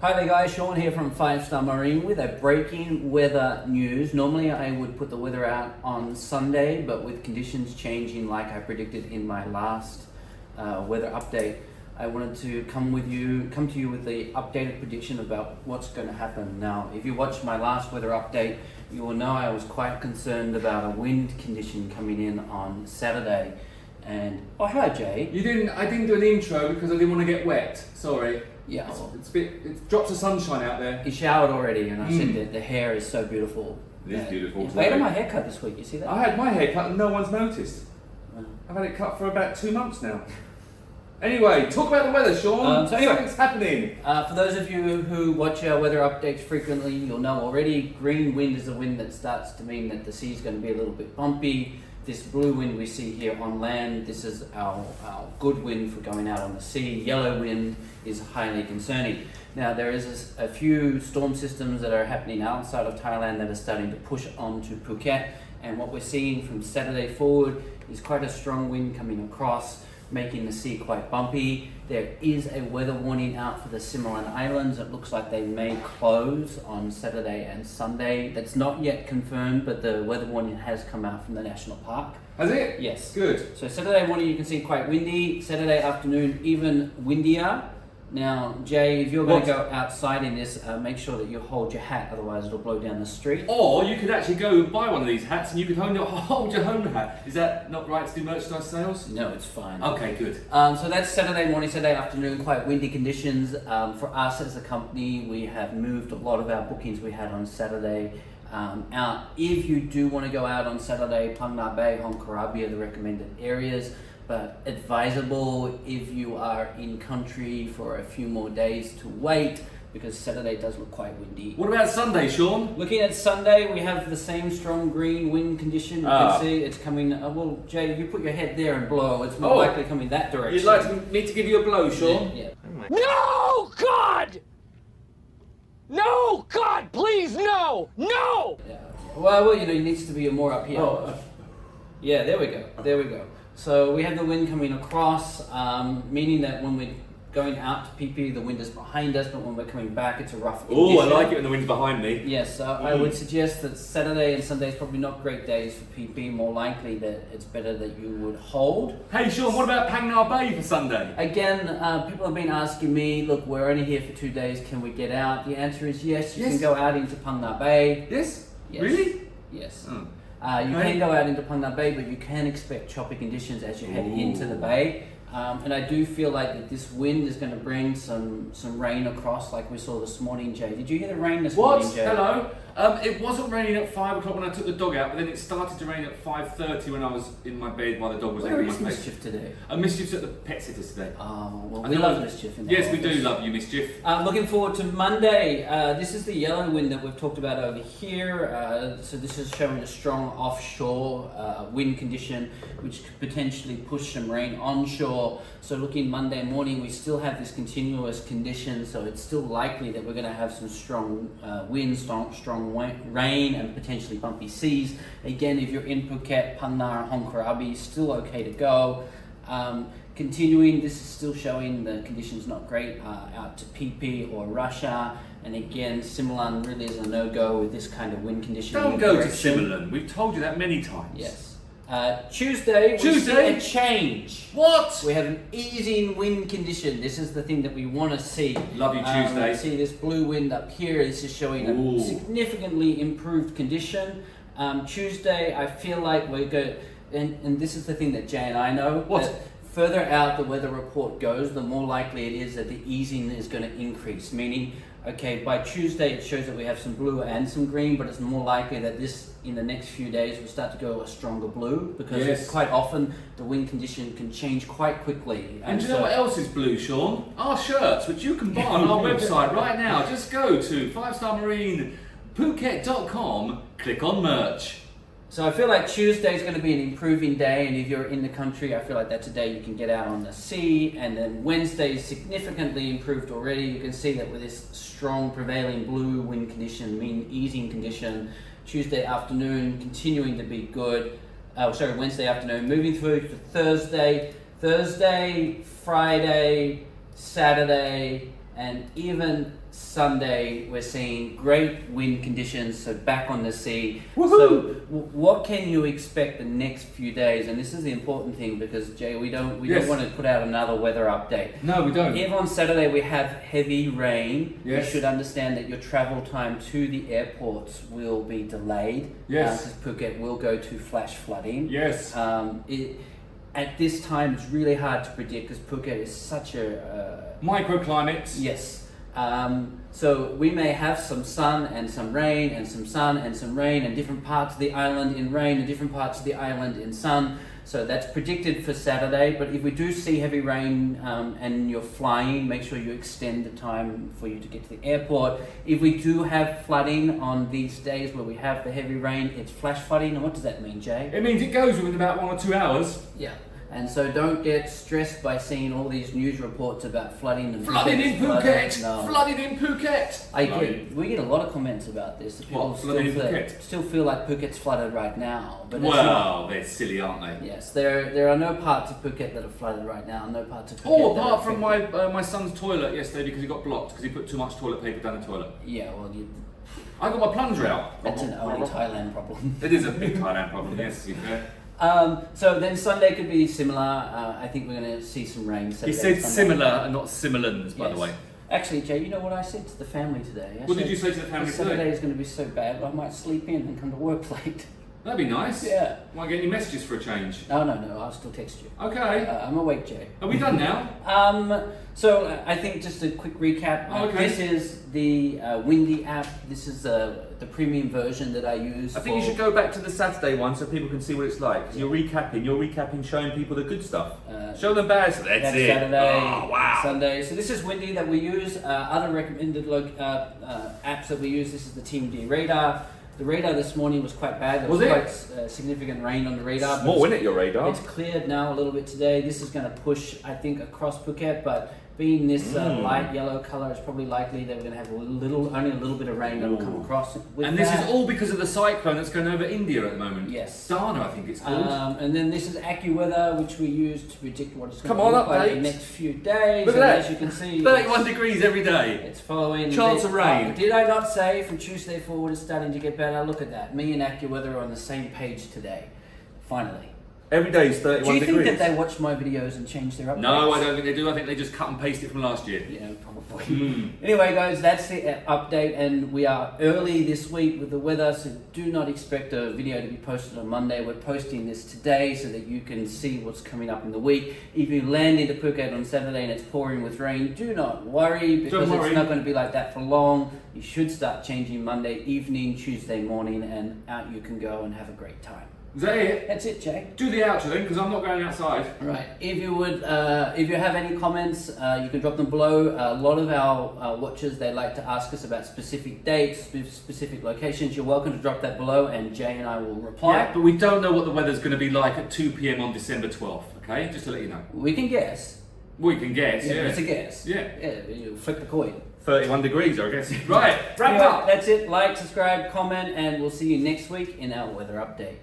Hi there guys, Shaun here from 5-Star Marine with a breaking weather news. Normally I would put the weather out on Sunday, but with conditions changing like I predicted in my last weather update, I wanted to come to you with the updated prediction about what's going to happen. Now, if you watched my last weather update, you will know I was quite concerned about a wind condition coming in on Saturday. And oh, hi Jay. I didn't do an intro because I didn't want to get wet. Sorry. Yeah. It's drops of sunshine out there. You showered already, and I said that the hair is so beautiful. It is beautiful. Wait on my haircut this week. You see that? I had my hair cut and no one's noticed. Wow. I've had it cut for about 2 months now. Anyway, talk about the weather, Shaun. Something's happening. For those of you who watch our weather updates frequently, you'll know already green wind is a wind that starts to mean that the sea is going to be a little bit bumpy. This blue wind we see here on land, this is our good wind for going out on the sea. Yellow wind is highly concerning. Now there is a few storm systems that are happening outside of Thailand that are starting to push onto Phuket, and what we're seeing from Saturday forward is quite a strong wind coming across, making the sea quite bumpy. There is a weather warning out for the Cyclone Islands. It looks like they may close on Saturday and Sunday. That's not yet confirmed, but the weather warning has come out from the national park. Has it? Yes. Good. So Saturday morning you can see quite windy. Saturday afternoon even windier. Now, Jay, if you're going to go outside in this, make sure that you hold your hat, otherwise it'll blow down the street. Or you could actually go and buy one of these hats and you could hold your own hat. Is that not right to do merchandise sales? No, it's fine. Okay, good. So that's Saturday morning, Saturday afternoon, quite windy conditions. For us as a company, we have moved a lot of our bookings we had on Saturday out. If you do want to go out on Saturday, Phang Nga Bay, Hong Karabi are the recommended areas. But advisable if you are in country for a few more days to wait, because Saturday does look quite windy. What about Sunday, Shaun? Looking at Sunday, we have the same strong green wind condition. You can see it's coming. Well, Jay, if you put your head there and blow, it's more likely coming that direction. You'd like me to give you a blow, Shaun? Yeah. No, God! No, God, please, no! No! Yeah. Well, it needs to be more up here. Yeah, there we go. There we go. So we have the wind coming across, meaning that when we're going out to PP, the wind is behind us, but when we're coming back, it's a rough condition. Oh, I like it when the wind's behind me. Yes, I would suggest that Saturday and Sunday is probably not great days for PP. More likely that it's better that you would hold. Hey, Shaun, what about Phang Nga Bay for Sunday? Again, people have been asking me, look, we're only here for 2 days, can we get out? The answer is yes, you can go out into Phang Nga Bay. Yes? Yes. Really? Yes. You can go out into Phang Nga Bay, but you can expect choppy conditions as you head into the bay. And I do feel like that this wind is going to bring some rain across, like we saw this morning, Jay. Did you hear the rain this morning, Jay? Hello? It wasn't raining at 5 o'clock when I took the dog out, but then it started to rain at 5:30 when I was in my bed while the dog was Where in my is face. mischief today? Mischief's at the pet sitters today. Oh, well, we love mischief in the Yes, we office. do love you, Mischief. Looking forward to Monday. This is the yellow wind that we've talked about over here. So this is showing a strong offshore wind condition, which could potentially push some rain onshore. So looking Monday morning, we still have this continuous condition, so it's still likely that we're going to have some strong winds, strong rain, and potentially bumpy seas. Again, if you're in Phuket, Phang Nga, Hong Karabi, still okay to go. Continuing, this is still showing the conditions not great out to PP or Russia. And again, Simlan really is a no-go with this kind of wind condition. Don't go to Simlan. We've told you that many times. Yes. Tuesday, we see a change. What? We have an easing wind condition. This is the thing that we want to see. Love you, Tuesday. See this blue wind up here. This is showing a significantly improved condition. Tuesday, I feel like we're good. And this is the thing that Jay and I know. What? That further out the weather report goes, the more likely it is that the easing is going to increase. Meaning, okay, by Tuesday it shows that we have some blue and some green, but it's more likely that this, in the next few days, will start to go a stronger blue, because quite often the wind condition can change quite quickly. And do you know what else is blue, Shaun? Our shirts, which you can buy on our website right now. Just go to 5-Star Marine Phuket.com, click on merch. So I feel like Tuesday is going to be an improving day, and if you're in the country, I feel like that's a day you can get out on the sea. And then Wednesday is significantly improved already. You can see that with this strong prevailing blue wind condition, mean easing condition, Tuesday afternoon continuing to be good. Wednesday afternoon, moving through to Thursday, Friday, Saturday, And even Sunday, we're seeing great wind conditions, so back on the sea. Woohoo! So, what can you expect the next few days? And this is the important thing because Jay, we don't want to put out another weather update. No, we don't. If on Saturday we have heavy rain, Yes. you should understand that your travel time to the airports will be delayed. Yes. Because Phuket will go to flash flooding. Yes. At this time, it's really hard to predict because Phuket is such a Microclimates. yes. So we may have some sun and some rain and some sun and some rain and different parts of the island in rain and different parts of the island in sun. So that's predicted for Saturday. But if we do see heavy rain and you're flying, make sure you extend the time for you to get to the airport. If we do have flooding on these days where we have the heavy rain, it's flash flooding. And what does that mean, Jay? It means it goes within about 1 or 2 hours. Yeah. And so don't get stressed by seeing all these news reports about flooding and Flooding in Phuket! No. Flooding in Phuket! We get a lot of comments about this. That people What, flooding in Phuket? still feel like Phuket's flooded right now. But it's Well, not. they're silly, aren't they? Yes, there are no parts of Phuket that are flooded right now. No parts of Phuket. Oh, that are apart from affected. my son's toilet yesterday because he got blocked because he put too much toilet paper down the toilet. Yeah, well, I got my plunger out. that's an only Thailand problem. It is a big Thailand problem, yes, to be fair. So then Sunday could be similar. I think we're going to see some rain. He Saturday, said Sunday. similar and not similans, by the Yes. way. Actually, Jay, you know what I said to the family today? I What did said, you say to the family Saturday today? is going to be so bad, I might sleep in and come to work late. That'd be nice. Yeah. Might get any messages for a change. No, I'll still text you. Okay. I'm awake, Jay. Are we done now? So I think just a quick recap. Okay. This is the Windy app. This is the premium version that I use. I think you should go back to the Saturday one so people can see what it's like. 'Cause you're recapping, showing people the good stuff. Show them bad stuff. That's it. Saturday, Oh, wow. Sunday. So this is Windy that we use. Other recommended apps that we use. This is the Team D radar. The radar this morning was quite bad. There was Was it? quite significant rain on the radar. but Small, isn't it, your radar? It's cleared now a little bit today. This is going to push, I think, across Phuket, but being this light yellow colour, it's probably likely that we're going to have only a little bit of rain that will come across. With And this that. is all because of the cyclone that's going over India at the moment. Yes. Dana, I think it's called. And then this is AccuWeather, which we use to predict what it's going Come to on, look like update. the next few days. Look at And that. as you can see, 31 degrees every day. it's following. Chance of rain. Did I not say from Tuesday forward it's starting to get better? Look at that. Me and AccuWeather are on the same page today. Finally. Every day is 31 Do you degrees. think that they watch my videos and change their updates? No, I don't think they do. I think they just cut and paste it from last year. Yeah, probably. Anyway, guys, that's the update, and we are early this week with the weather, so do not expect a video to be posted on Monday. We're posting this today so that you can see what's coming up in the week. If you land into Phuket on Saturday and it's pouring with rain, do not worry, because Don't worry. it's not going to be like that for long. You should start changing Monday evening, Tuesday morning, and out you can go and have a great time. Is that it? That's it, Jay. Do the outro then, because I'm not going outside. Right. If you have any comments, you can drop them below. A lot of our watchers, they like to ask us about specific dates, specific locations. You're welcome to drop that below, and Jay and I will reply. Yeah, but we don't know what the weather's going to be like at 2 p.m. on December 12th, okay? Just to let you know. We can guess. We can guess, yeah. It's a guess. Yeah. You flip the coin. 31 degrees, I guess. Right, wrap Anyway, up. that's it. Like, subscribe, comment, and we'll see you next week in our weather update.